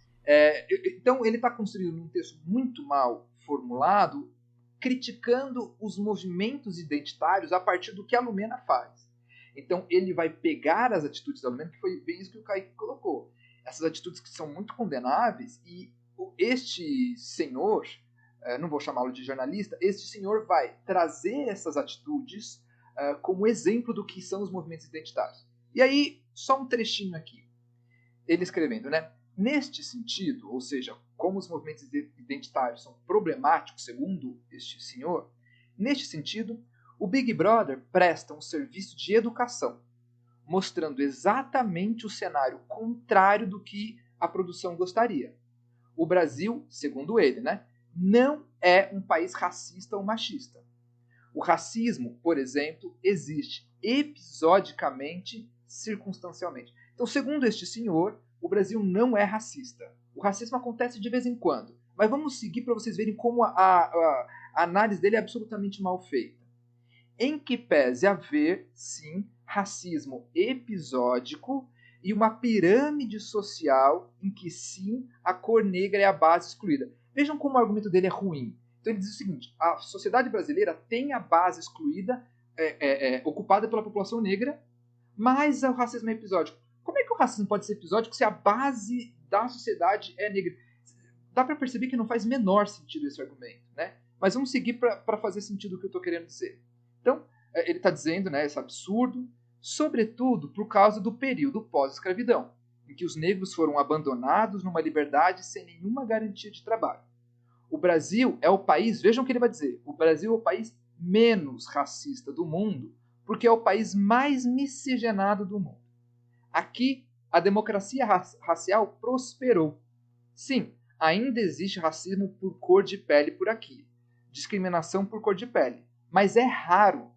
Então, ele está construindo um texto muito mal formulado, criticando os movimentos identitários a partir do que a Lumena faz. Então, ele vai pegar as atitudes da Lumena, que foi bem isso que o Kaique colocou. Essas atitudes que são muito condenáveis, e este senhor, não vou chamá-lo de jornalista, este senhor vai trazer essas atitudes como exemplo do que são os movimentos identitários. E aí, só um trechinho aqui. Ele escrevendo, né? Neste sentido, ou seja, como os movimentos identitários são problemáticos, segundo este senhor, neste sentido, o Big Brother presta um serviço de educação, mostrando exatamente o cenário contrário do que a produção gostaria. O Brasil, segundo ele, né, não é um país racista ou machista. O racismo, por exemplo, existe episodicamente, circunstancialmente. Então, segundo este senhor, o Brasil não é racista. O racismo acontece de vez em quando. Mas vamos seguir para vocês verem como a análise dele é absolutamente mal feita. Em que pese haver, sim, racismo episódico e uma pirâmide social em que, sim, a cor negra é a base excluída. Vejam como o argumento dele é ruim. Então ele diz o seguinte, a sociedade brasileira tem a base excluída, ocupada pela população negra, mas o racismo é episódico. Como é que o racismo pode ser episódico se a base da sociedade é negra? Dá para perceber que não faz menor sentido esse argumento, né? Mas vamos seguir para fazer sentido o que eu estou querendo dizer. Então, ele está dizendo, né, esse absurdo, sobretudo por causa do período pós-escravidão, em que os negros foram abandonados numa liberdade sem nenhuma garantia de trabalho. O Brasil é o país, vejam o que ele vai dizer, o Brasil é o país menos racista do mundo, porque é o país mais miscigenado do mundo. Aqui, a democracia racial prosperou. Sim, ainda existe racismo por cor de pele por aqui, discriminação por cor de pele. Mas é raro.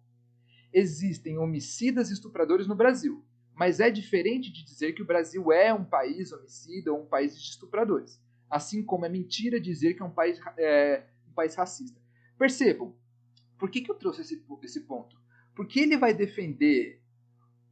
Existem homicidas e estupradores no Brasil, mas é diferente de dizer que o Brasil é um país homicida ou um país de estupradores, assim como é mentira dizer que é um país racista. Percebam, por que eu trouxe esse ponto? Porque ele vai defender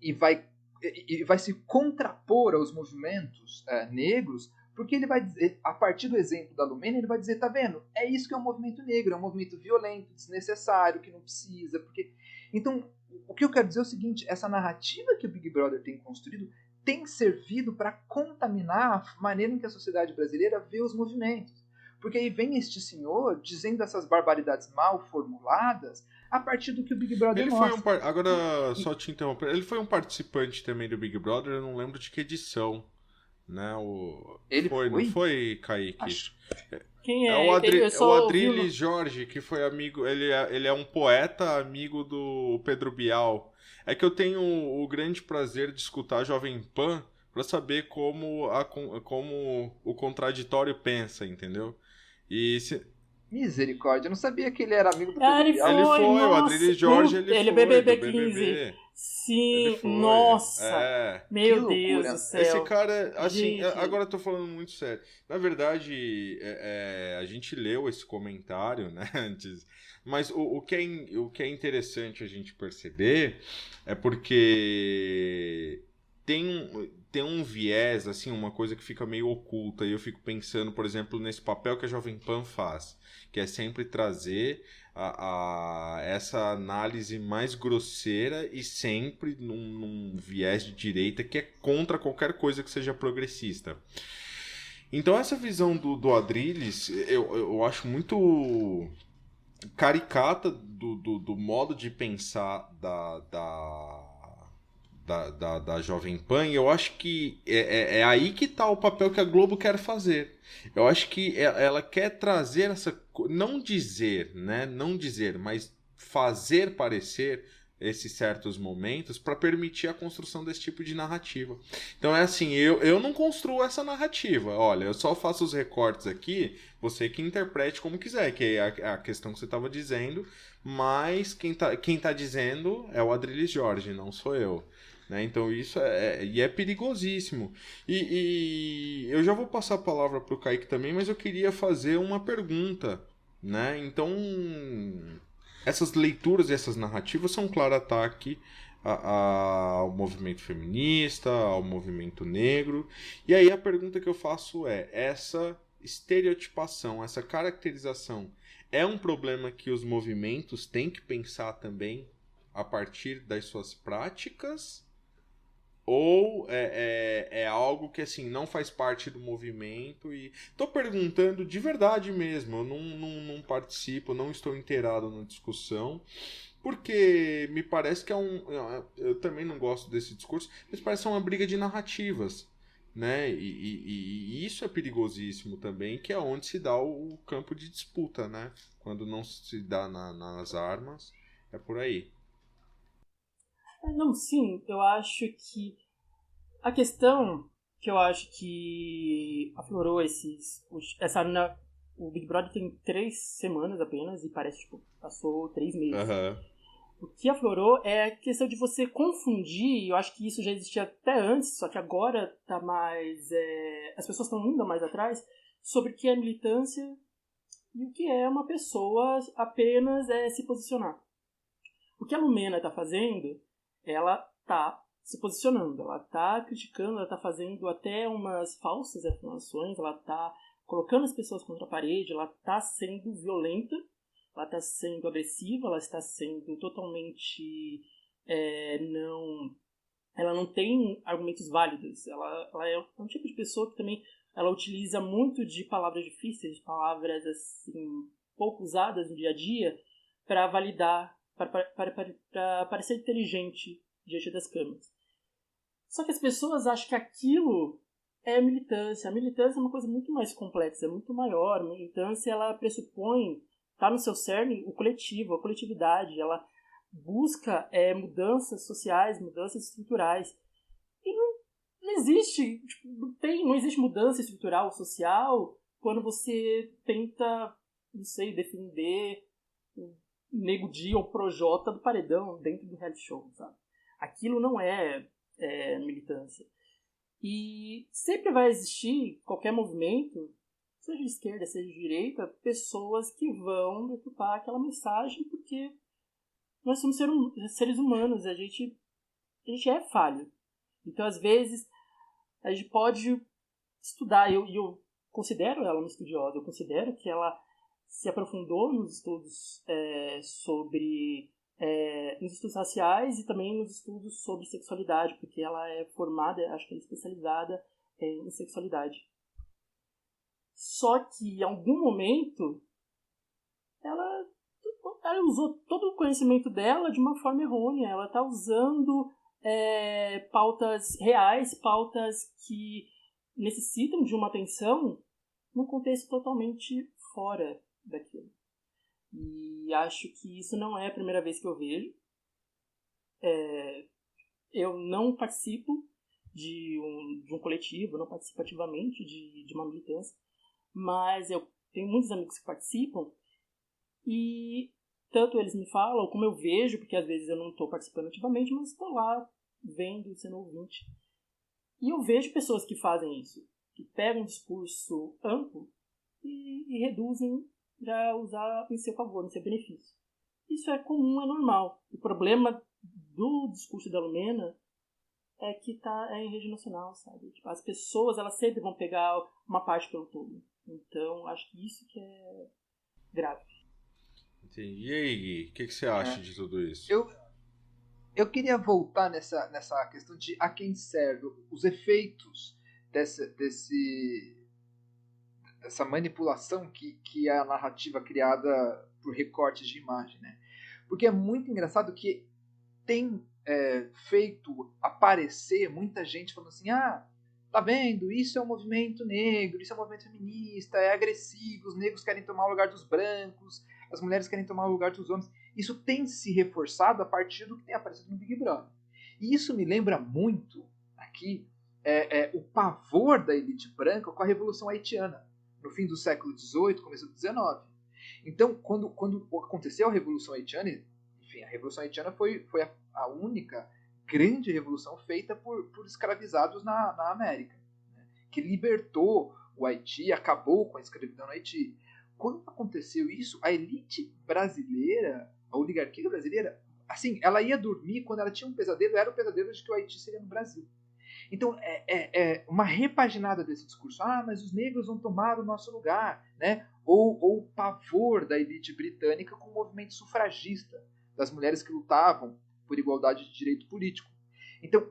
e vai se contrapor aos movimentos negros, porque ele vai dizer, a partir do exemplo da Lumena, ele vai dizer, tá vendo? É isso que é um movimento negro, é um movimento violento, desnecessário, que não precisa, porque... Então, o que eu quero dizer é o seguinte, essa narrativa que o Big Brother tem construído tem servido para contaminar a maneira em que a sociedade brasileira vê os movimentos. Porque aí vem este senhor dizendo essas barbaridades mal formuladas a partir do que o Big Brother mostra. Agora, só te interromper, ele foi um participante também do Big Brother, eu não lembro de que edição. Né? Ele foi? Não foi, Kaique? Acho. Quem é? O Adrilles Jorge, que foi amigo. Ele é um poeta amigo do Pedro Bial. É que eu tenho o grande prazer de escutar a Jovem Pan para saber como o contraditório pensa, entendeu? Misericórdia, eu não sabia que ele era amigo do Ele BBB. Ele foi, o nossa, Adrilles Jorge, ele ele é foi, BBB do 15. BBB. Ele Sim, foi, nossa. é. Que Meu Deus do loucura. Esse céu. cara, assim, Gente, agora eu tô falando muito sério. Na verdade, a gente leu esse comentário, né, antes. Mas o que é interessante a gente perceber é porque tem um viés, assim, uma coisa que fica meio oculta. E eu fico pensando, por exemplo, nesse papel que a Jovem Pan faz, que é sempre trazer essa análise mais grosseira e sempre num viés de direita que é contra qualquer coisa que seja progressista. Então essa visão do Adrilles eu acho muito caricata do modo de pensar da Jovem Pan, e eu acho que é aí que está o papel que a Globo quer fazer. Eu acho que ela quer trazer não dizer, né? Não dizer, mas fazer parecer esses certos momentos para permitir a construção desse tipo de narrativa. Então é assim, eu não construo essa narrativa. Olha, eu só faço os recortes aqui, você que interprete como quiser, que é a questão que você estava dizendo, mas quem tá dizendo é o Adrilles Jorge, não sou eu. Né? Então isso é perigosíssimo. E eu já vou passar a palavra para o Kaique também, mas eu queria fazer uma pergunta. Né? Então, essas leituras e essas narrativas são um claro ataque ao movimento feminista, ao movimento negro. E aí a pergunta que eu faço é: essa estereotipação, essa caracterização é um problema que os movimentos têm que pensar também a partir das suas práticas? Ou é algo que assim não faz parte do movimento? E tô perguntando de verdade mesmo. Eu não participo, não estou inteirado na discussão, porque me parece que eu também não gosto desse discurso, mas parece uma briga de narrativas, né? E isso é perigosíssimo também, que é onde se dá o campo de disputa, né? Quando não se dá nas armas, é por aí. não, sim, eu acho que a questão que eu acho que aflorou o Big Brother tem 3 semanas apenas e parece que passou 3 meses. Aham. O que aflorou é a questão de você confundir, e eu acho que isso já existia até antes, só que agora tá mais. As pessoas estão indo mais atrás sobre o que é militância e o que é uma pessoa apenas se posicionar. O que a Lumena está fazendo, ela está se posicionando, ela está criticando, ela está fazendo até umas falsas afirmações, ela está colocando as pessoas contra a parede, ela está sendo violenta, ela está sendo agressiva, ela está sendo totalmente não... Ela não tem argumentos válidos, ela é um tipo de pessoa que também ela utiliza muito de palavras difíceis, palavras assim pouco usadas no dia a dia para validar, para parecer inteligente diante das câmeras. Só que as pessoas acham que aquilo é militância. A militância é uma coisa muito mais complexa, é muito maior. A militância ela pressupõe, está no seu cerne, o coletivo, a coletividade. Ela busca mudanças sociais, mudanças estruturais. E não existe, não existe mudança estrutural, social, quando você tenta, não sei, defender o Nego Di ou Projota do paredão dentro do reality show, sabe? Aquilo não é militância. E sempre vai existir, qualquer movimento, seja de esquerda, seja de direita, pessoas que vão decupar aquela mensagem porque nós somos seres humanos, a gente é falho. Então, às vezes, a gente pode estudar, eu considero ela uma estudiosa, eu considero que ela se aprofundou nos estudos nos estudos raciais e também nos estudos sobre sexualidade, porque ela é formada, acho que ela é especializada em sexualidade. Só que, em algum momento, ela usou todo o conhecimento dela de uma forma errônea. Ela está usando pautas reais, pautas que necessitam de uma atenção num contexto totalmente fora daquilo. E acho que isso não é a primeira vez que eu vejo. Eu não participo de um coletivo, não participo ativamente de uma militância, mas eu tenho muitos amigos que participam, e tanto eles me falam, como eu vejo, porque às vezes eu não estou participando ativamente, mas estou lá vendo, sendo ouvinte. E eu vejo pessoas que fazem isso, que pegam um discurso amplo e reduzem para usar em seu favor, em seu benefício. Isso é comum, é normal. O problema do discurso da Lumena é que é em rede nacional, sabe? Tipo, as pessoas, elas sempre vão pegar uma parte pelo todo. Então, acho que isso que é grave. Entendi. E aí, Gui, o que você acha de tudo isso? Eu queria voltar nessa questão de a quem serve, os efeitos dessa manipulação que é a narrativa criada por recortes de imagem, né? Porque é muito engraçado que tem feito aparecer muita gente falando assim, tá vendo, isso é um movimento negro, isso é um movimento feminista, é agressivo, os negros querem tomar o lugar dos brancos, as mulheres querem tomar o lugar dos homens. Isso tem se reforçado a partir do que tem aparecido no Big Brother. E isso me lembra muito, aqui, o pavor da elite branca com a Revolução Haitiana, no fim do século XVIII, começo do XIX. Então, quando aconteceu a Revolução Haitiana, enfim, a Revolução Haitiana foi a única grande revolução feita por escravizados na América, né, que libertou o Haiti, acabou com a escravidão no Haiti. Quando aconteceu isso, a elite brasileira, a oligarquia brasileira, assim, ela ia dormir quando ela tinha um pesadelo, era o pesadelo de que o Haiti seria no Brasil. Então, é uma repaginada desse discurso. Mas os negros vão tomar o nosso lugar, né? Ou o pavor da elite britânica com o movimento sufragista, das mulheres que lutavam por igualdade de direito político. Então,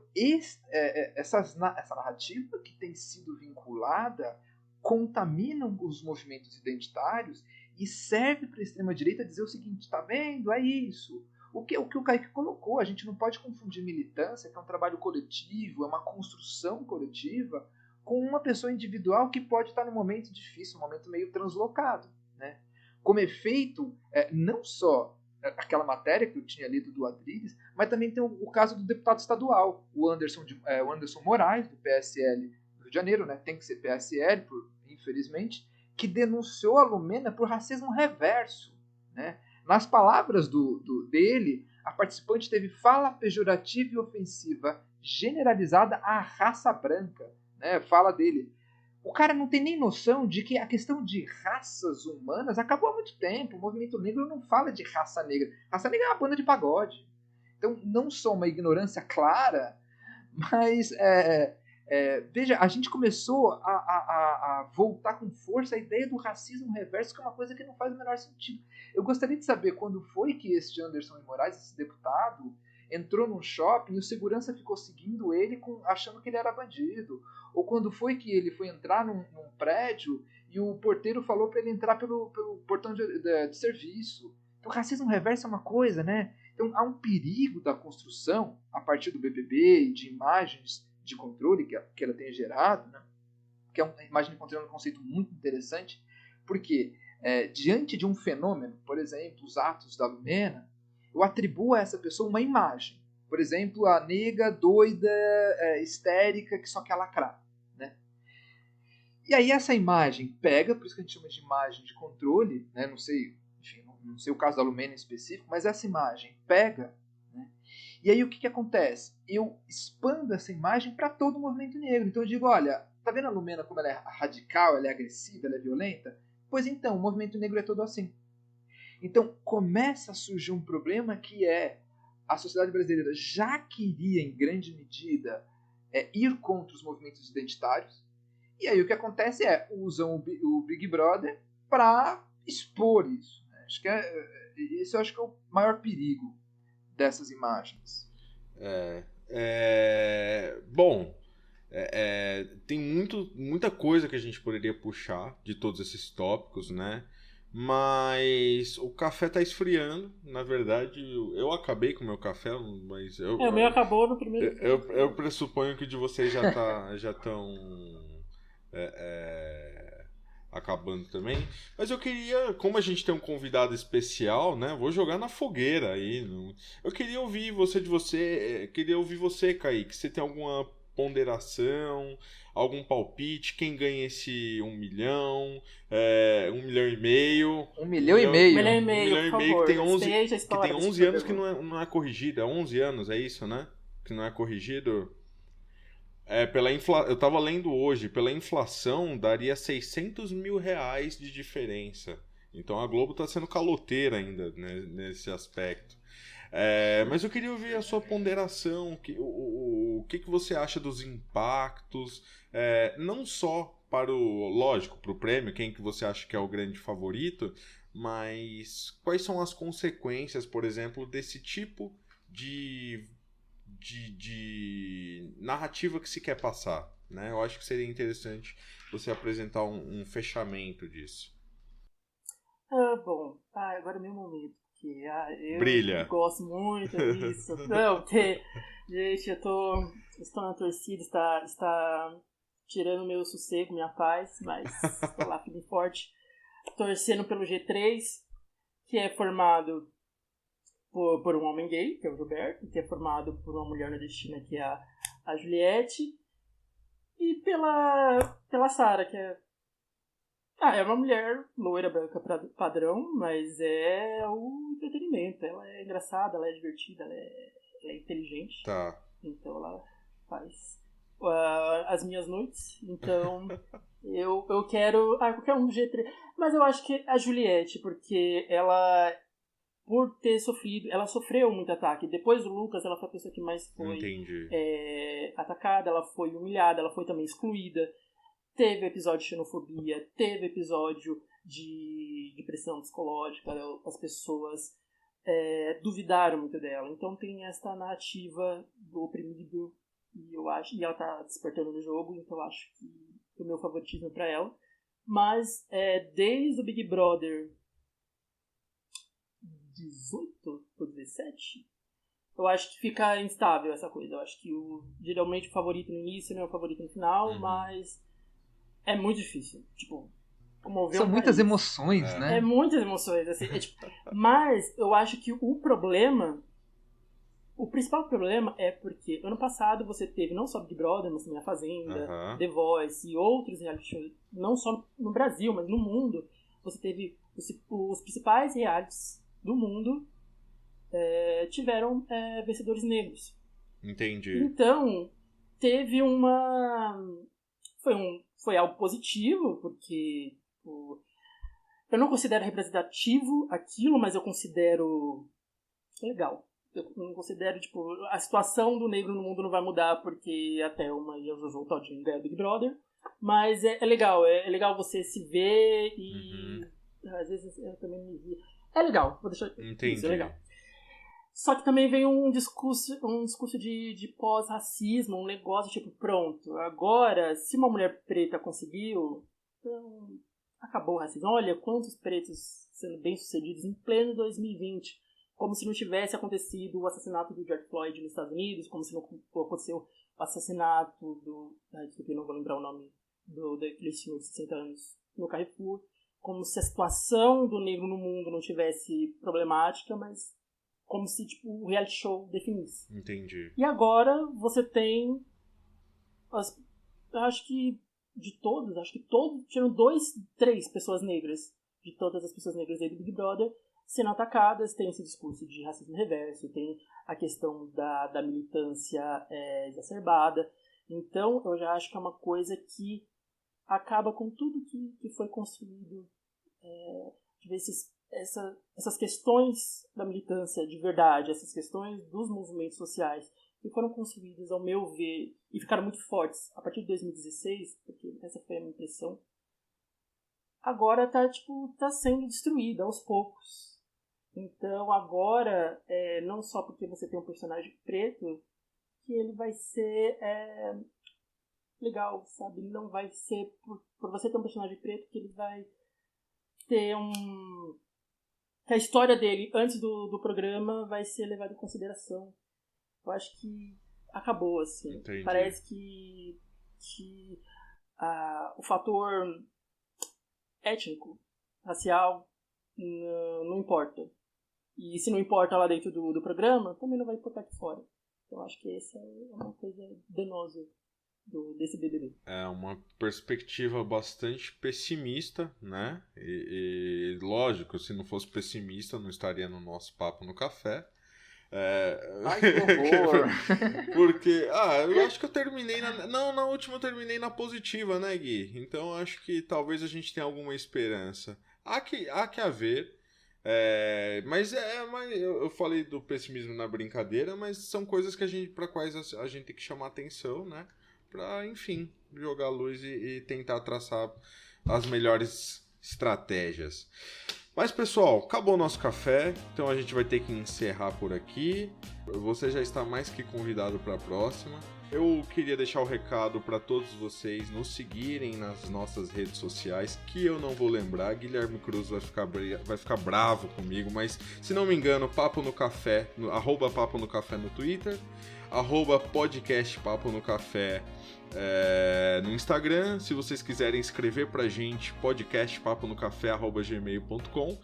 essa narrativa que tem sido vinculada contaminam os movimentos identitários e serve para a extrema-direita dizer o seguinte, tá vendo? É isso. O que o Kaique colocou, a gente não pode confundir militância, que é um trabalho coletivo, é uma construção coletiva, com uma pessoa individual que pode estar num momento difícil, um momento meio translocado, né? Como efeito, não só aquela matéria que eu tinha lido do Adriles, mas também tem o caso do deputado estadual, o Anderson Moraes, do PSL do Rio de Janeiro, né? Tem que ser PSL, infelizmente, que denunciou a Lumena por racismo reverso, né? Nas palavras dele, a participante teve fala pejorativa e ofensiva generalizada à raça branca, né? Fala dele. O cara não tem nem noção de que a questão de raças humanas acabou há muito tempo. O movimento negro não fala de raça negra. Raça negra é uma banda de pagode. Então, não só uma ignorância clara, mas veja, a gente começou a voltar com força a ideia do racismo reverso, que é uma coisa que não faz o menor sentido. Eu gostaria de saber quando foi que esse Anderson Moraes, esse deputado, entrou num shopping e o segurança ficou seguindo ele achando que ele era bandido. Ou quando foi que ele foi entrar num prédio e o porteiro falou para ele entrar pelo portão de serviço. Então, racismo reverso é uma coisa, né? Então, há um perigo da construção, a partir do BBB e de imagens de controle que ela tem gerado, né? Que é uma imagem de controle, é um conceito muito interessante, porque diante de um fenômeno, por exemplo, os atos da Lumena, eu atribuo a essa pessoa uma imagem. Por exemplo, a nega doida, histérica, que só quer lacrar, né? E aí essa imagem pega, por isso que a gente chama de imagem de controle, né? Não sei o caso da Lumena em específico, mas essa imagem pega, né? E aí o que acontece? Eu expando essa imagem para todo o movimento negro. Então eu digo, olha, tá vendo a Lumena como ela é radical, ela é agressiva, ela é violenta? Pois então, o movimento negro é todo assim. Então começa a surgir um problema que a sociedade brasileira já queria, em grande medida, ir contra os movimentos identitários. E aí o que acontece usam o Big Brother para expor isso. Acho que isso acho que é o maior perigo dessas imagens. Bom, tem muita coisa que a gente poderia puxar de todos esses tópicos, né? Mas o café tá esfriando. Na verdade, eu acabei com o meu café, mas o meu acabou no primeiro. Eu pressuponho que de vocês já estão acabando também. Mas eu queria, como a gente tem um convidado especial, né? Vou jogar na fogueira aí. Eu queria ouvir queria ouvir você, Kaique. Você tem alguma ponderação, algum palpite? Quem ganha esse 1 milhão, 1,5 milhão? 1,5 milhão. 1,5 milhão, por Que tem favor. 11, Esteja a que tem história desse 11 anos que programa. não é corrigido. É 11 anos, é isso, né? Que não é corrigido. Eu tava lendo hoje, pela inflação daria 600 mil reais de diferença. Então a Globo tá sendo caloteira ainda, né, nesse aspecto. Mas eu queria ouvir a sua ponderação, o que você acha dos impactos, não só para lógico, para o prêmio, quem que você acha que é o grande favorito, mas quais são as consequências, por exemplo, desse tipo de narrativa que se quer passar, né? Eu acho que seria interessante você apresentar um fechamento disso. Bom, agora é meu momento, porque eu Brilha! gosto muito disso. Não, porque, gente, estou na torcida, está tirando meu sossego, minha paz, mas estou lá firme e forte, torcendo pelo G3, que é formado por um homem gay, que é o Gilberto, que é formado por uma mulher nordestina, que é a Juliette, e pela Sara, que é uma mulher loira, branca, padrão, mas é o entretenimento. Ela é engraçada, ela é divertida, ela é inteligente. Tá. Então ela faz as minhas noites. Então eu quero qualquer um do G3. Mas eu acho que a Juliette, porque ela, por ter sofrido, ela sofreu muito ataque. Depois do Lucas, ela foi a pessoa que mais foi atacada, ela foi humilhada, ela foi também excluída. Teve episódio de xenofobia, teve episódio de pressão psicológica, as pessoas duvidaram muito dela. Então tem essa narrativa do oprimido, e ela tá despertando no jogo, então eu acho que o meu favoritismo é pra ela. Mas desde o Big Brother 18 ou 17, eu acho que fica instável essa coisa. Eu acho que geralmente o favorito no início não é o favorito no final, mas é muito difícil. Tipo, comover São muitas emoções, né? É muitas emoções. Assim, mas eu acho que o principal problema é porque ano passado você teve não só Big Brother, mas também A Fazenda, The Voice e outros reality shows, não só no Brasil, mas no mundo. Você teve os principais realities do mundo tiveram vencedores negros. Entendi. Então, teve foi algo positivo, porque eu não considero representativo aquilo, mas eu considero legal. Eu não considero, a situação do negro no mundo não vai mudar porque a Thelma e o Jojo Todinho ganham Big Brother, mas é legal, é legal você se ver e às vezes eu também me vi. É legal, vou deixar isso, é legal. Só que também vem um discurso de pós-racismo, um negócio pronto, agora, se uma mulher preta conseguiu, então acabou o racismo. Olha quantos pretos sendo bem-sucedidos em pleno 2020, como se não tivesse acontecido o assassinato do George Floyd nos Estados Unidos, como se não aconteceu o assassinato desculpa, eu não vou lembrar o nome daquele senhor de 60 anos no Carrefour, como se a situação do negro no mundo não tivesse problemática, mas como se o reality show definisse. Entendi. E agora você tem acho que todos tiveram 3 pessoas negras, de todas as pessoas negras aí do Big Brother sendo atacadas. Tem esse discurso de racismo reverso, tem a questão da militância exacerbada. Então eu já acho que é uma coisa que acaba com tudo que foi construído, de ver essas questões da militância de verdade, essas questões dos movimentos sociais que foram construídas, ao meu ver, e ficaram muito fortes a partir de 2016, porque essa foi a minha impressão, agora tá sendo destruída aos poucos. Então agora, não só porque você tem um personagem preto, que ele vai ser legal, sabe? Não vai ser por você ter um personagem preto que ele vai ter que a história dele antes do programa vai ser levada em consideração. Eu acho que acabou, assim. Entendi. Parece que o fator étnico, racial, não importa. E se não importa lá dentro do programa, também não vai importar aqui fora. Então acho que essa é uma coisa danosa desse BBB. É uma perspectiva bastante pessimista, né? E lógico, se não fosse pessimista, não estaria no nosso Papo no Café. Ai, que horror! Porque, eu acho que eu terminei na última eu terminei na positiva, né, Gui? Então eu acho que talvez a gente tenha alguma esperança. Há que haver. Mas eu falei do pessimismo na brincadeira, mas são coisas para quais a gente tem que chamar atenção, né? Pra, enfim, jogar luz e tentar traçar as melhores estratégias. Mas, pessoal, acabou o nosso café, então a gente vai ter que encerrar por aqui. Você já está mais que convidado para a próxima. Eu queria deixar o recado para todos vocês nos seguirem nas nossas redes sociais, que eu não vou lembrar. Guilherme Cruz vai ficar bravo comigo, mas se não me engano, Papo no Café, @Papo no Café no Twitter, @podcast Papo no Café no Instagram. Se vocês quiserem escrever pra gente, podcastpaponocafé@gmail.com.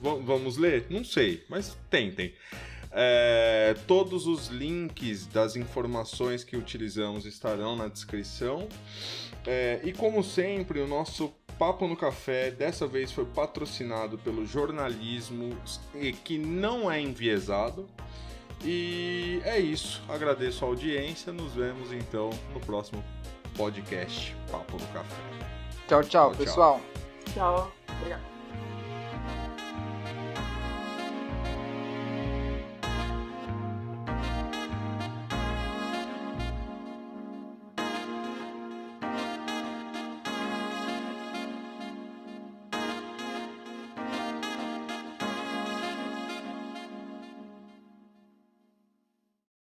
Vamos ler? Não sei, mas tentem. Todos os links das informações que utilizamos estarão na descrição. E como sempre, o nosso Papo no Café dessa vez foi patrocinado pelo jornalismo que não é enviesado. E é isso, agradeço a audiência, nos vemos então no próximo podcast Papo no Café. Tchau, pessoal. Tchau, obrigado.